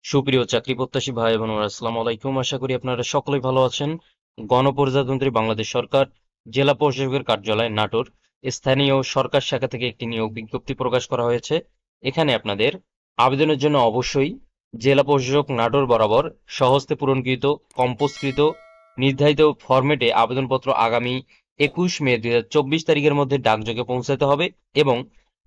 সুপ্রিয় চাকরি প্রত্যাশী ভাই বোনেরা, আসসালামু আলাইকুম। আশা করি আপনারা সকলেই ভালো আছেন। গণপ্রজাতন্ত্রী বাংলাদেশ সরকার জেলা প্রশাসকের কার্যালয় নাটোর স্থানীয় সরকার শাখা থেকে একটি নিয়োগ বিজ্ঞপ্তি প্রকাশ করা হয়েছে। এখানে আপনাদের আবেদনের জন্য অবশ্যই জেলা প্রশাসক নাটোর বরাবর স্বহস্তে পূরণকৃত কম্পোজকৃত নির্ধারিত ফরম্যাটে আবেদনপত্র আগামী 21 মে 2024 তারিখের মধ্যে ডাকযোগে পৌঁছাতে হবে এবং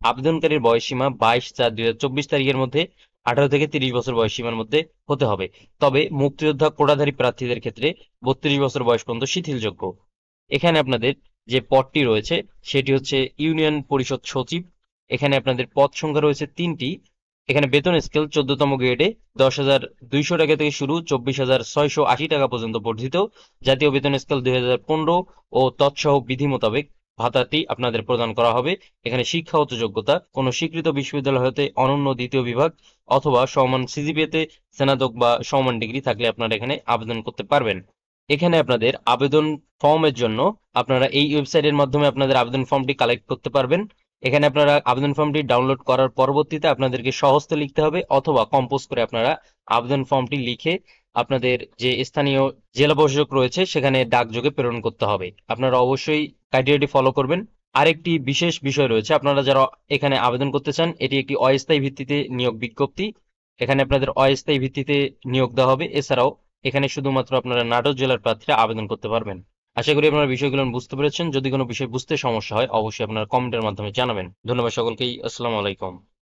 আবেদনকারীর বয়সসীমা 22/4/2024 তারিখের মধ্যে 18 থেকে 30 বছর বয়স সীমার মধ্যে হতে হবে। তবে মুক্তিযোদ্ধা কোটাধারী প্রার্থীদের ক্ষেত্রে 32 বছর বয়স পর্যন্ত শিথিলযোগ্য। এখানে আপনাদের যে পদটি রয়েছে সেটি হচ্ছে ইউনিয়ন পরিষদ সচিব। এখানে আপনাদের পদ সংখ্যা রয়েছে 3টি। এখানে বেতন স্কেল 14তম গ্রেডে 10,200 টাকা থেকে শুরু 24,680 টাকা পর্যন্ত বর্ধিত। জাতীয় বেতন স্কেল 2015 ও তৎসহ বিধি মোতাবেক ভাতাটি আপনাদের প্রদান করা হবে। এখানে শিক্ষাগত যোগ্যতা কোনো স্বীকৃত বিশ্ববিদ্যালয় হতে অনন্য দ্বিতীয় বিভাগ অথবা সমান সিজিপিএতে স্নাতক বা সমান ডিগ্রি থাকলে আপনারা এখানে আবেদন করতে পারবেন। এখানে আপনাদের আবেদন ফর্মের জন্য আপনারা এই ওয়েবসাইটের মাধ্যমে আপনাদের আবেদন ফর্মটি কালেক্ট করতে পারবেন। এখানে আপনারা আবেদন ফর্মটি ডাউনলোড করার পরবর্তীতে আপনাদেরকে স্বহস্তে লিখতে হবে অথবা কম্পোজ করে আপনারা আবেদন ফর্মটি লিখে আপনাদের যে স্থানীয় জেলা প্রশাসক রয়েছে সেখানে ডাকযোগে প্রেরণ করতে হবে। আপনারা অবশ্যই ক্রাইটেরিয়াটি ফলো করবেন। আরেকটি বিশেষ বিষয় রয়েছে, আপনারা যারা এখানে আবেদন করতে চান, এটি একটি অস্থায়ী ভিত্তিতে নিয়োগ বিজ্ঞপ্তি। এখানে আপনাদের অস্থায়ী ভিত্তিতে নিয়োগ দেওয়া হবে। এছাড়াও এখানে শুধুমাত্র আপনারা নাটোর জেলার প্রার্থীরা আবেদন করতে পারবেন। আশা করি আপনারা বিষয়গুলো বুঝতে পেরেছেন। যদি কোনো বিষয় বুঝতে সমস্যা হয় অবশ্যই আপনারা কমেন্টের মাধ্যমে জানাবেন। ধন্যবাদ সকলকেই। আসসালামু আলাইকুম।